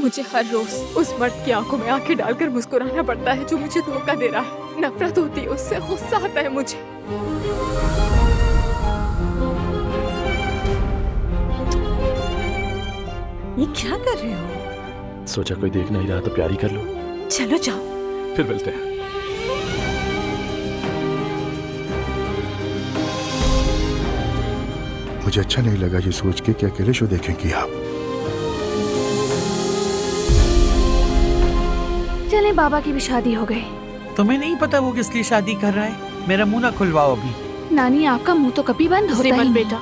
मुझे हर रोज उस मर्द की आंखों में आंखें डालकर मुस्कुराना पड़ता है जो मुझे धोखा दे रहा है। नफरत होती है उससे, गुस्सा आता है मुझे। ये क्या कर रहे हो? सोचा कोई देख नहीं रहा तो प्यारी कर लो। चलो जाओ। फिर मिलते हैं। मुझे अच्छा नहीं लगा ये सोच के कि अकेले शो देखेंगी आप। चले, बाबा की भी शादी हो गई। तुम्हें नहीं पता वो किस लिए शादी कर रहा है? मेरा मुंह ना खुलवाओ अभी। नानी, आपका मुंह तो कभी बंद होता ही नहीं। बेटा,